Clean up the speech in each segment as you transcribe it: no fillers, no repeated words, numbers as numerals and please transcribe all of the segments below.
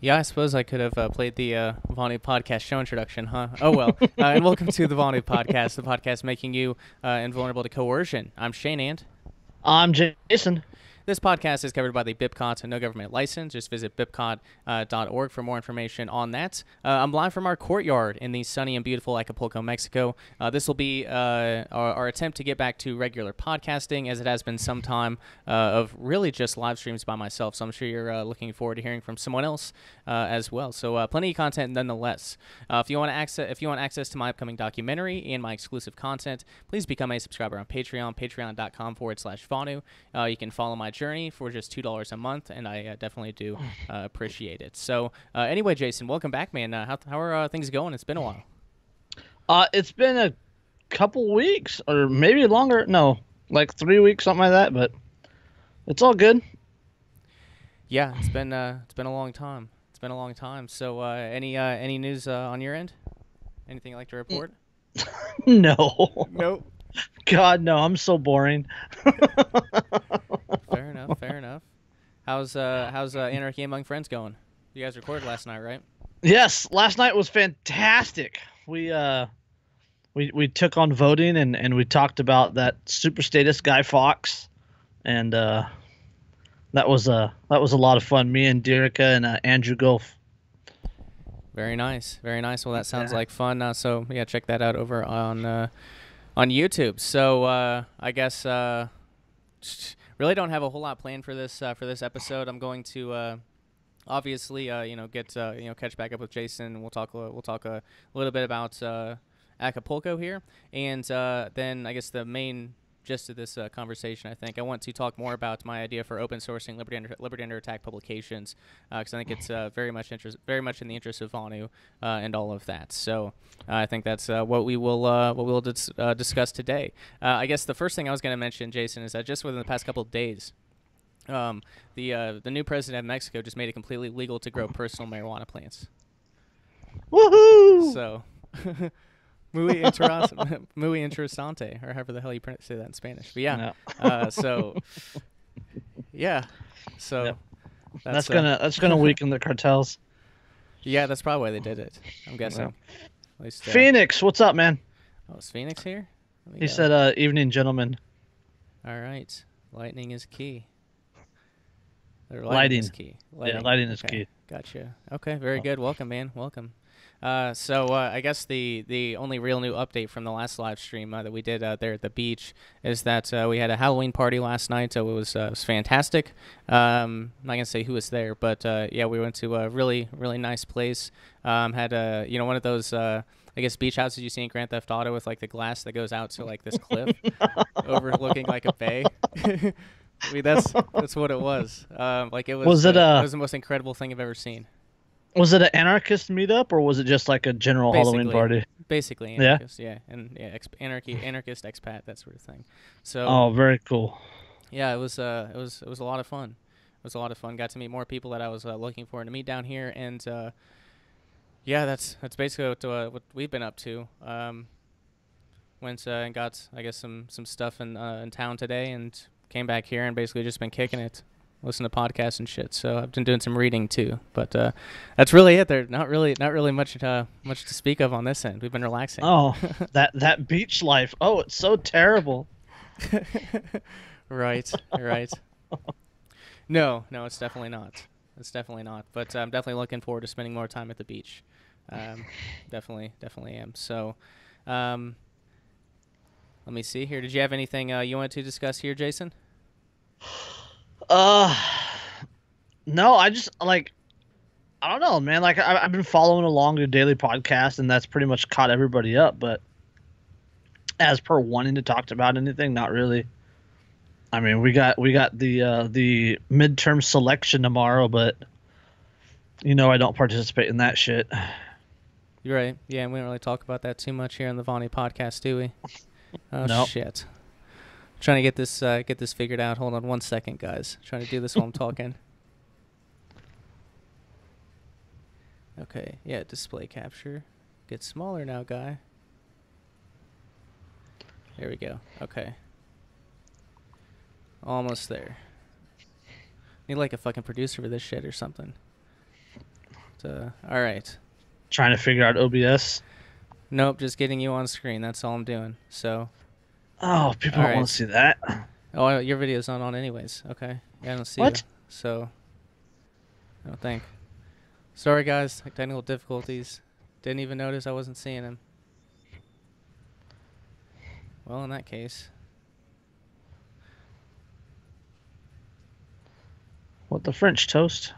Yeah, I suppose I could have played the Vonu podcast show introduction, huh? Oh well. And welcome to the Vonu podcast, the podcast making you invulnerable to coercion. I'm Shane and I'm Jason. this podcast is covered by the BIPCOT and no government license. Just visit bipcot.org for more information on that. I'm live from our courtyard in the sunny and beautiful Acapulco, Mexico. This will be our attempt to get back to regular podcasting, as it has been some time of really just live streams by myself. So I'm sure you're looking forward to hearing from someone else as well. So plenty of content nonetheless. If you want access to my upcoming documentary and my exclusive content, please become a subscriber on Patreon, patreon.com/Vonu. You can follow my journey for just $2 a month, and I definitely do appreciate it. So anyway, Jason, welcome back, man. How are things going? It's been a while. It's been a couple weeks, or maybe longer. No, like 3 weeks, something like that. But it's all good. Yeah, it's been a long time. It's been a long time. So any news on your end? Anything you'd like to report? No. Nope. God, no. I'm so boring. Fair enough. Fair enough. How's Anarchy Among Friends going? You guys recorded last night, right? Yes, last night was fantastic. We took on voting and we talked about that super status Guy Fawkes, and that was a lot of fun. Me and Derica and Andrew Gulf. Very nice. Very nice. Well, that sounds like fun. So yeah, check that out over on YouTube. So I guess really don't have a whole lot planned for this episode. I'm going to obviously get catch back up with Jason. We'll talk a little bit about Acapulco here, and then I guess the main gist of this conversation, I want to talk more about my idea for open sourcing Liberty Under Attack publications, because I think it's very much in the interest of Vonu and all of that. So I think that's what we will discuss today. I guess the first thing I was going to mention, Jason, is that just within the past couple of days, the new president of Mexico just made it completely legal to grow personal marijuana plants. Woohoo! So. Muy interesante, or however the hell you say that in Spanish. But yeah, No. So Yep. That's gonna weaken the cartels. Yeah, that's probably why they did it, I'm guessing. Yep. At least, Phoenix, what's up, man? Oh, is Phoenix here? He said, "Evening, gentlemen." All right, lightning is key. Lighting is key. Yeah, lighting is key. Gotcha. Okay, very good. Welcome, man. Welcome. So I guess the only real new update from the last live stream that we did there at the beach is that we had a Halloween party last night. It was fantastic. I'm not gonna say who was there, but yeah, we went to a really nice place. Had one of those I guess beach houses you see in Grand Theft Auto with like the glass that goes out to like this cliff overlooking like a bay. I mean, that's what it was. Like it was. It was the most incredible thing I've ever seen. Was it an anarchist meetup, or was it just like a general Halloween party? Basically, anarchist, yeah, and yeah, anarchist expat, that sort of thing. So. Oh, very cool. Yeah, it was a lot of fun. It was a lot of fun. Got to meet more people that I was looking forward to meet down here, and yeah, that's basically what we've been up to. Went and got I guess some stuff in town today, and came back here and basically just been kicking it. Listen to podcasts and shit. So I've been doing some reading too, but that's really it. There's not really much to speak of on this end. We've been relaxing. Oh, that beach life. Oh, it's so terrible. Right. No, it's definitely not. It's definitely not. But I'm definitely looking forward to spending more time at the beach. Definitely am. So, let me see here. Did you have anything you wanted to discuss here, Jason? No, I just I don't know, man. Like I've been following along your daily podcast, and that's pretty much caught everybody up. But as per wanting to talk about anything, not really. I mean, we got the midterm selection tomorrow, but I don't participate in that shit. You're right. Yeah, and we don't really talk about that too much here on the Vonu podcast, do we? Oh nope. Shit. Trying to get this figured out. Hold on one second, guys. Trying to do this while I'm talking. Okay, yeah, display capture. Get smaller now, guy. There we go. Okay. Almost there. Need like a fucking producer for this shit or something. All right. Trying to figure out OBS. Nope, just getting you on screen. That's all I'm doing. So. Oh, people All don't want right. to see that. Oh, your video's not on anyways. Okay. Yeah, I don't see you. What? So. I don't think. Sorry, guys. Technical difficulties. Didn't even notice I wasn't seeing him. Well, in that case. What the French toast?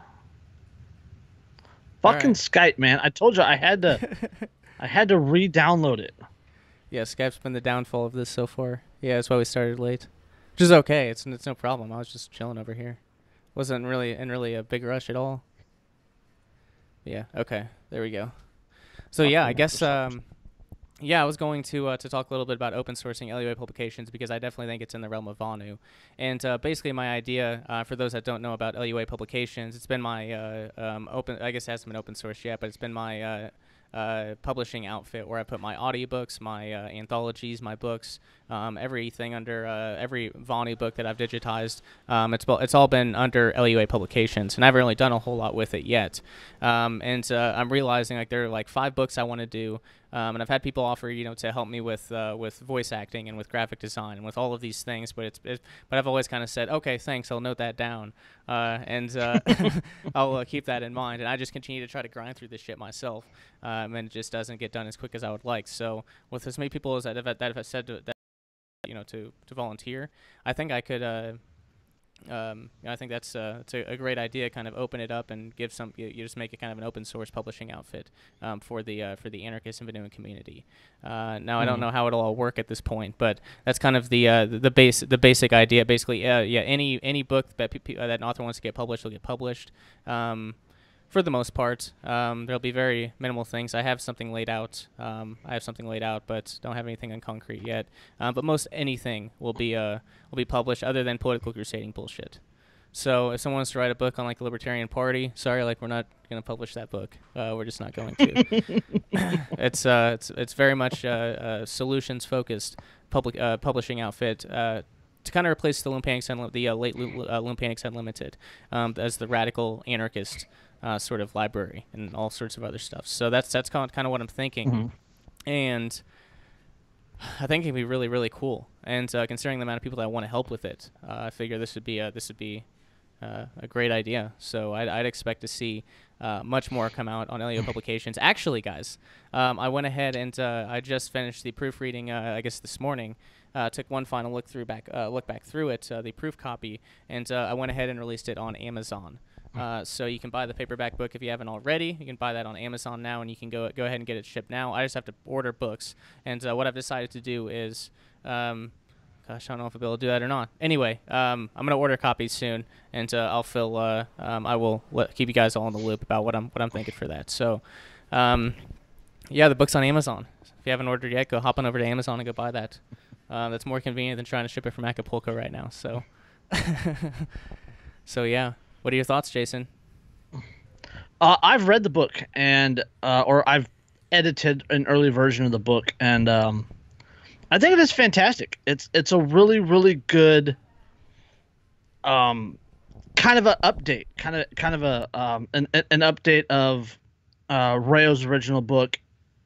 Fucking right. Skype, man. I told you I had to re-download it. Yeah, Skype's been the downfall of this so far. Yeah, that's why we started late. Which is okay. It's no problem. I was just chilling over here. Wasn't really a big rush at all. Yeah, okay. There we go. So yeah, I guess yeah, I was going to talk a little bit about open sourcing LUA publications because I definitely think it's in the realm of Vonu. And basically my idea, for those that don't know about LUA publications, it's been my open, I guess it hasn't been open source yet, but it's been my publishing outfit where I put my audiobooks, my anthologies, my books, everything under every Vonu book that I've digitized. It's all been under LUA publications, and I haven't really done a whole lot with it yet. And I'm realizing like there are like 5 books I want to do. And I've had people offer, to help me with voice acting and with graphic design and with all of these things, but but I've always kind of said, okay, thanks, I'll note that down, and I'll keep that in mind. And I just continue to try to grind through this shit myself, and it just doesn't get done as quick as I would like. So with as many people as that have said to volunteer, I think I could. I think that's it's a great idea. Kind of open it up and give some. You just make it kind of an open source publishing outfit for the anarchist and Vonu community. Now I don't know how it'll all work at this point, but that's kind of the basic idea. Basically, any book that that an author wants to get published will get published. For the most part, there'll be very minimal things. I have something laid out. But don't have anything in concrete yet. But most anything will be published, other than political crusading bullshit. So if someone wants to write a book on like the Libertarian Party, sorry, like we're not going to publish that book. We're just not going to. It's very much solutions focused publishing outfit. To kind of replace the late Loom Panics Unlimited as the radical anarchist sort of library and all sorts of other stuff. So that's kind of what I'm thinking, and I think it'd be really, really cool. And considering the amount of people that want to help with it, I figure this would be a great idea. So I'd expect to see much more come out on LEO publications. Actually, guys, I went ahead and I just finished the proofreading. I guess this morning. Took one final look back through it, the proof copy, and I went ahead and released it on Amazon. So you can buy the paperback book if you haven't already. You can buy that on Amazon now, and you can go ahead and get it shipped now. I just have to order books, and what I've decided to do is, gosh, I don't know if I'll be able to do that or not. Anyway, I'm gonna order copies soon, and I'll fill. I will keep you guys all in the loop about what I'm thinking for that. So, yeah, the book's on Amazon. If you haven't ordered yet, go hop on over to Amazon and go buy that. That's more convenient than trying to ship it from Acapulco right now. So, so yeah. What are your thoughts, Jason? I've read the book or I've edited an early version of the book, and I think it is fantastic. It's a really, really good kind of an update, kind of an update of Rayo's original book.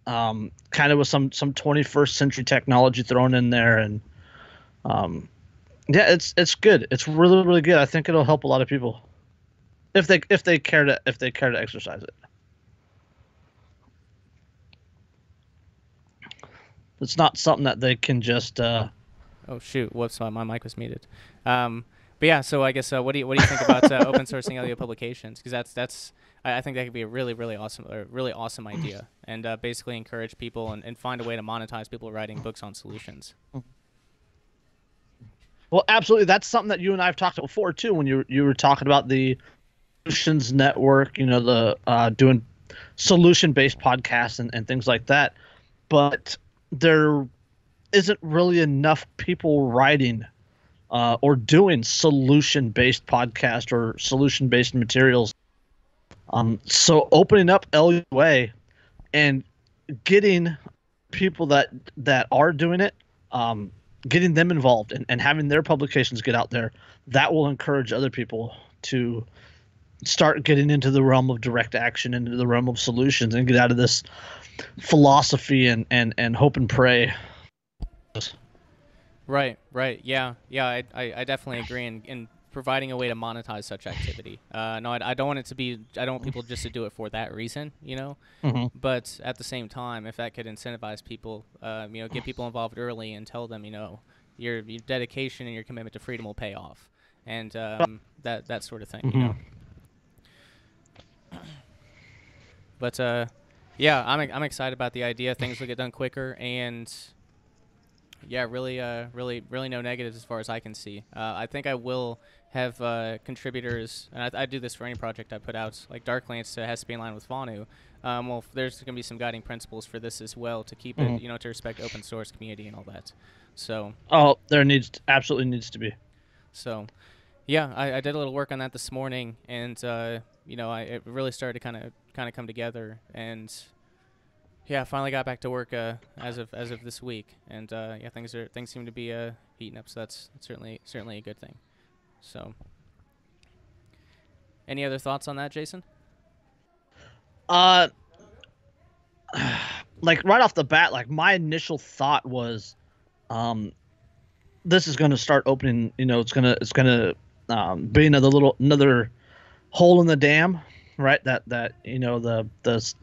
Kind of with some 21st century technology thrown in there, and yeah, it's good. It's really, really good. I think it'll help a lot of people if they care to exercise it. It's not something that they can just. Oh shoot! Whoops, my mic was muted. But yeah, so I guess what do you think about open sourcing LEO publications? Because that's I think that could be a really, really awesome idea, and basically encourage people and find a way to monetize people writing books on solutions. Well, absolutely. That's something that you and I have talked about before too. When you were talking about the Solutions Network, the doing solution-based podcasts and things like that. But there isn't really enough people writing or doing solution-based podcast or solution-based materials. So opening up LUA and getting people that are doing it, getting them involved and having their publications get out there, that will encourage other people to start getting into the realm of direct action, into the realm of solutions, and get out of this philosophy and hope and pray. Right, right. Yeah, yeah, I definitely agree in providing a way to monetize such activity. No, I don't want it to be, I don't want people just to do it for that reason, you know? Mm-hmm. But at the same time, if that could incentivize people, get people involved early and tell them, your dedication and your commitment to freedom will pay off. And that sort of thing, Mm-hmm. But, yeah, I'm excited about the idea. Things will get done quicker, and yeah, really no negatives as far as I can see. I think I will have contributors, and I do this for any project I put out. Like Darklance has to be in line with Vonu. Well, there's going to be some guiding principles for this as well to keep it, Mm-hmm. to respect open source community and all that. So, Oh, there absolutely needs to be. so yeah, I did a little work on that this morning, and it really started to kind of come together, and yeah, I finally got back to work as of this week, and yeah, things seem to be heating up. So that's certainly a good thing. So, any other thoughts on that, Jason? Uh, like right off the bat, like my initial thought was, this is going to start opening. It's gonna be another hole in the dam, right? That the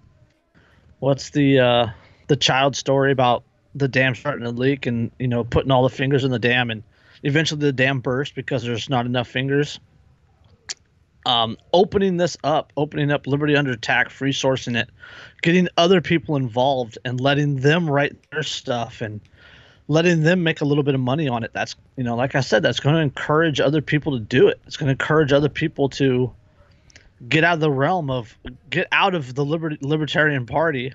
what's the child story about the dam starting to leak and putting all the fingers in the dam and eventually the dam bursts because there's not enough fingers. Opening up Liberty Under Attack, free sourcing it, getting other people involved and letting them write their stuff and letting them make a little bit of money on it. That's, like I said, that's going to encourage other people to do it. It's going to encourage other people to get out of the libertarian party,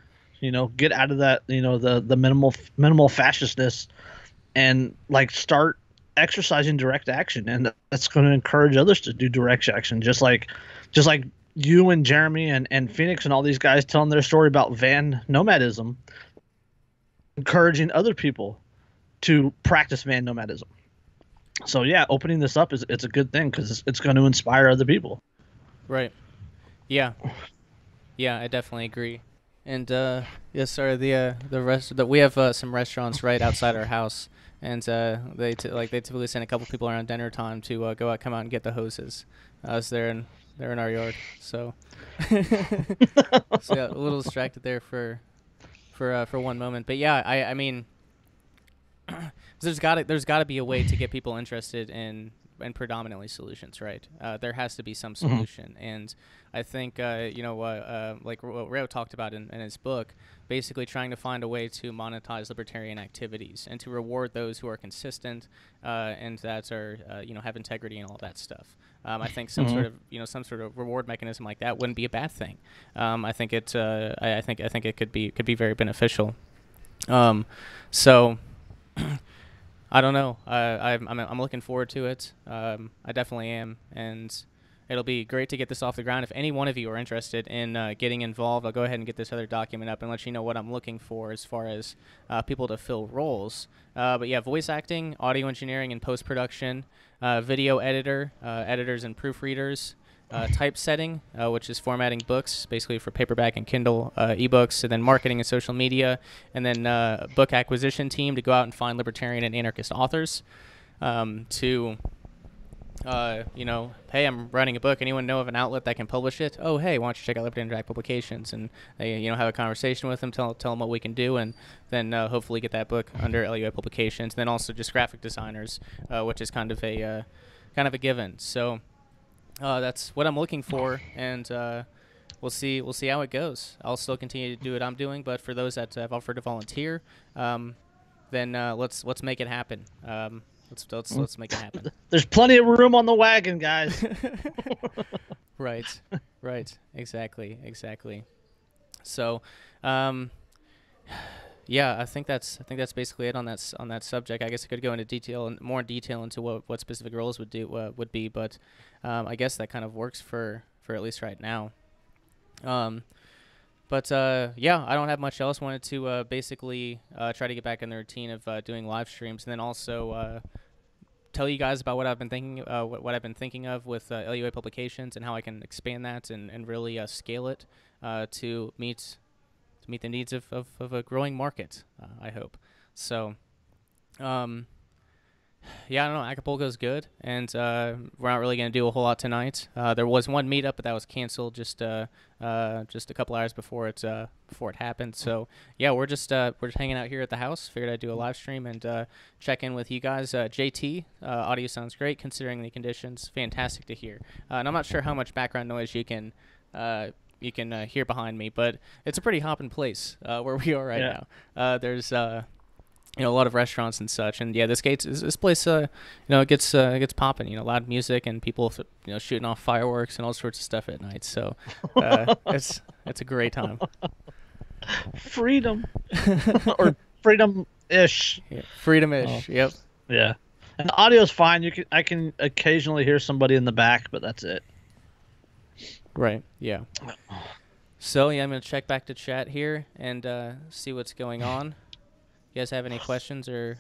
get out of that, the minimal fascistness and like start exercising direct action. And that's going to encourage others to do direct action. Just like you and Jeremy and Phoenix and all these guys telling their story about van nomadism, encouraging other people to practice van nomadism. So yeah, opening this up it's a good thing because it's going to inspire other people. Right. Yeah. Yeah, I definitely agree. And yes, sir. The rest we have some restaurants right outside our house, and they typically send a couple people around dinner time to come out and get the hoses. So they're in our yard. So so yeah, a little distracted there for one moment. But yeah, I mean, there's gotta be a way to get people interested in predominantly solutions, right? There has to be some solution, and I think like what Rayo talked about in his book, basically trying to find a way to monetize libertarian activities and to reward those who are consistent and that are have integrity and all that stuff. I think some sort of reward mechanism like that wouldn't be a bad thing. I think it it could be very beneficial. So. I don't know. I'm looking forward to it. I definitely am, and it'll be great to get this off the ground. If any one of you are interested in getting involved, I'll go ahead and get this other document up and let you know what I'm looking for as far as people to fill roles. But yeah, voice acting, audio engineering and post-production, video editor, editors and proofreaders, typesetting, which is formatting books, basically for paperback and Kindle ebooks, and then marketing and social media, and then book acquisition team to go out and find libertarian and anarchist authors to, hey, I'm writing a book. Anyone know of an outlet that can publish it? Oh, hey, why don't you check out Libertarian Direct Publications and have a conversation with them, tell them what we can do, and then hopefully get that book under LUA Publications. And then also just graphic designers, which is kind of a given. So. That's what I'm looking for, and we'll see how it goes. I'll still continue to do what I'm doing, but for those that have offered to volunteer, then let's make it happen. Let's make it happen. There's plenty of room on the wagon, guys. Right, exactly. So, yeah, I think that's basically it on that subject. I guess I could go into more detail into what specific roles would be, but I guess that kind of works for at least right now. But yeah, I don't have much else. Wanted to basically try to get back in the routine of doing live streams, and then also tell you guys about what I've been thinking, what I've been thinking of with LUA publications and how I can expand that and really scale it to meet the needs of a growing market. I hope so. Yeah, I don't know. Acapulco's good, and we're not really going to do a whole lot tonight. There was one meetup, but that was canceled just a couple hours before it happened. So yeah, we're just hanging out here at the house. Figured I'd do a live stream and check in with you guys. JT, audio sounds great considering the conditions. Fantastic to hear. And I'm not sure how much background noise you can hear behind me, but it's a pretty hopping place where we are right now. There's a lot of restaurants and such, and yeah, this place, it gets popping. Loud music and people, shooting off fireworks and all sorts of stuff at night. So, it's a great time. Freedom, or freedom-ish. Yeah, freedom-ish. Oh. Yep. Yeah, and the audio's fine. I can occasionally hear somebody in the back, but that's it. Right. Yeah. So yeah, I'm gonna check back to chat here and see what's going on. You guys have any questions or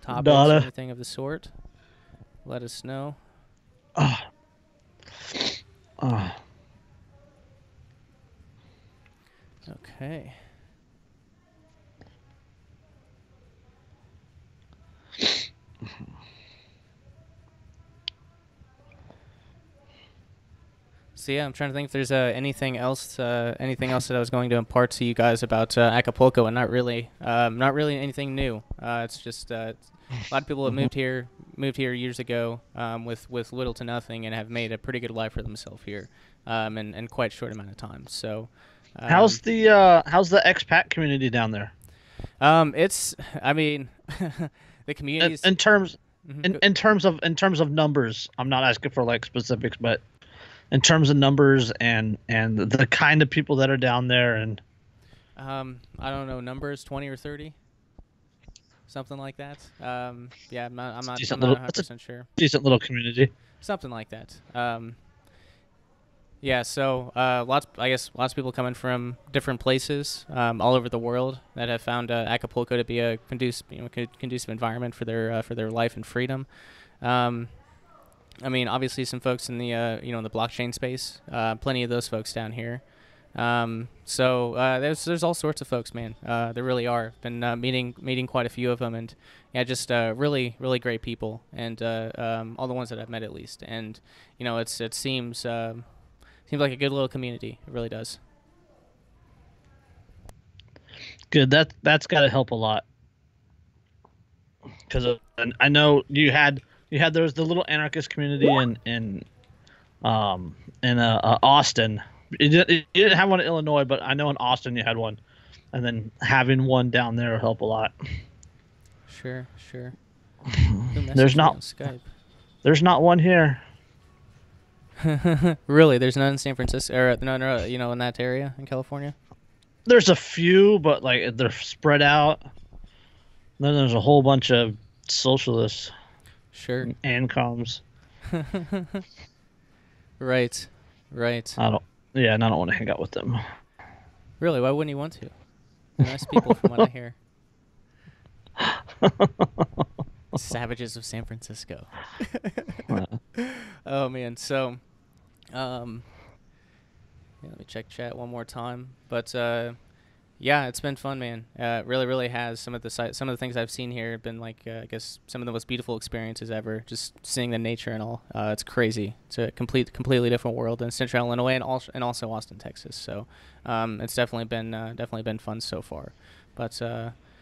topics or anything of the sort? Let us know. Okay. So yeah, I'm trying to think if there's anything else that I was going to impart to you guys about Acapulco, and not really anything new. It's just a lot of people have moved here years ago with little to nothing and have made a pretty good life for themselves here, in quite a short amount of time. So, how's the expat community down there? The community in terms of numbers. I'm not asking for like specifics, but in terms of numbers and the kind of people that are down there, and I don't know, numbers 20 or 30, something like that. Yeah, I'm not 100% sure. Decent little community, something like that. Yeah, so lots of people coming from different places all over the world that have found Acapulco to be a conducive environment for their life and freedom. Obviously some folks in the in the blockchain space, plenty of those folks down here. So there's all sorts of folks, man. There really are. Been meeting quite a few of them, and yeah, just really great people, and all the ones that I've met at least. And it seems like a good little community. It really does. Good. That's got to help a lot, because I know there was the little anarchist community in Austin. You didn't have one in Illinois, but I know in Austin you had one, and then having one down there will help a lot. Sure. There's not Skype. There's not one here. Really? There's none in San Francisco, or no, in that area in California? There's a few, but like they're spread out. Then there's a whole bunch of socialists. Sure. And comms. Right. I don't want to hang out with them. Really? Why wouldn't you want to? They're nice people from what I hear. Savages of San Francisco. Oh man. So, let me check chat one more time. But yeah, it's been fun, man. Really has. Some of the things I've seen here have been like, I guess, some of the most beautiful experiences ever. Just seeing the nature and all. It's crazy. It's a completely different world in Central Illinois and also Austin, Texas. So, it's definitely been fun so far. But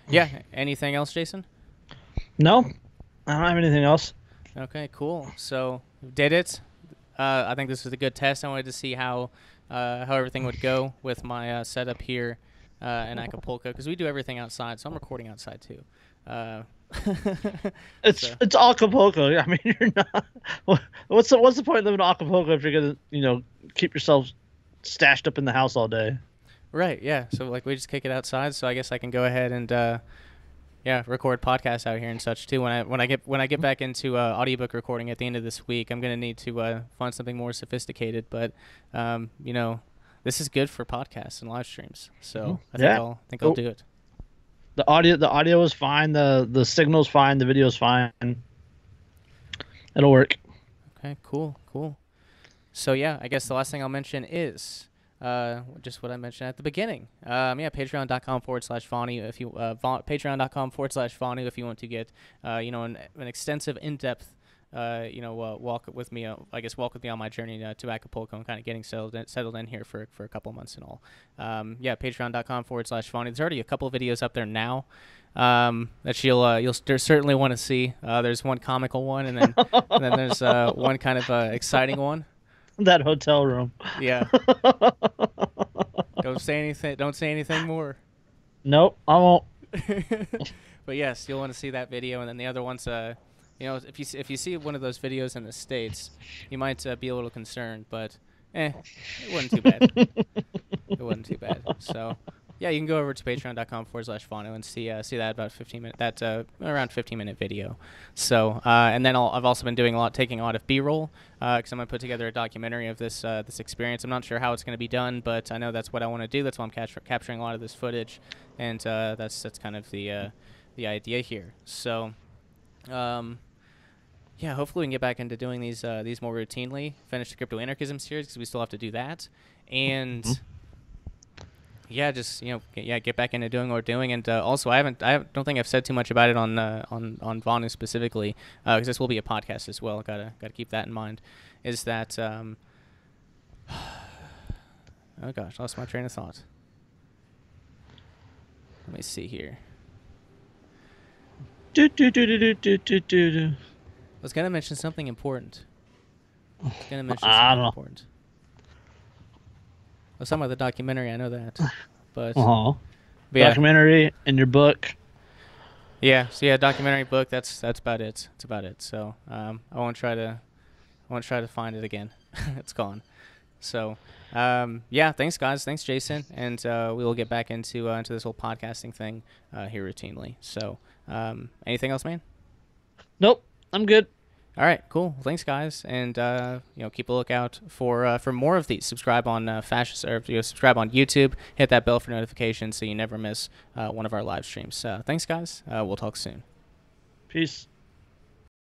yeah, anything else, Jason? No, I don't have anything else. Okay, cool. So did it. I think this was a good test. I wanted to see how everything would go with my setup here. In Acapulco, because we do everything outside, so I'm recording outside too. It's Acapulco. I mean, you're not. What's the point of living in Acapulco if you're gonna keep yourself stashed up in the house all day? Right. Yeah. So like we just kick it outside. So I guess I can go ahead and record podcasts out here and such too. When I get back into audiobook recording at the end of this week, I'm gonna need to find something more sophisticated. But this is good for podcasts and live streams, so I think I'll do it. The audio is fine. The signal's fine. The video's fine. It'll work. Okay, cool, cool. So yeah, I guess the last thing I'll mention is just what I mentioned at the beginning. Yeah, patreon.com/Vonu if you patreon.com/Vonu if you want to get an extensive, in-depth walk with me. Walk with me on my journey to Acapulco and kind of getting settled in here for a couple months and all. Yeah, patreon.com/Vonu. There's already a couple of videos up there now that you'll certainly want to see. There's one comical one, and then there's one kind of exciting one. That hotel room. Yeah. Don't say anything. Don't say anything more. Nope, I won't. But yes, you'll want to see that video, and then the other ones. If you see one of those videos in the States, you might be a little concerned, but it wasn't too bad. It wasn't too bad. So. Yeah, you can go over to patreon.com/Vonu and see that about 15-minute around 15-minute video. So and then I've also been taking a lot of B-roll because I'm gonna put together a documentary of this experience. I'm not sure how it's gonna be done, but I know that's what I want to do. That's why I'm capturing a lot of this footage, and that's kind of the idea here. So yeah, hopefully we can get back into doing these more routinely. Finish the crypto anarchism series because we still have to do that, and. Yeah, just get back into doing what we're doing, and also I don't think I've said too much about it on Vonu specifically, because this will be a podcast as well. Gotta keep that in mind. Is that oh gosh, lost my train of thought. Let me see here. I was gonna mention something important. I don't know. Well, some of the documentary, I know that, but documentary and your book. Yeah, so yeah, documentary, book. That's about it. That's about it. So I won't try to find it again. It's gone. So yeah, thanks guys, thanks Jason, and we will get back into this whole podcasting thing here routinely. So anything else, man? Nope, I'm good. All right, cool. Thanks, guys, and keep a lookout for more of these. Subscribe on subscribe on YouTube. Hit that bell for notifications so you never miss one of our live streams. Thanks, guys. We'll talk soon. Peace.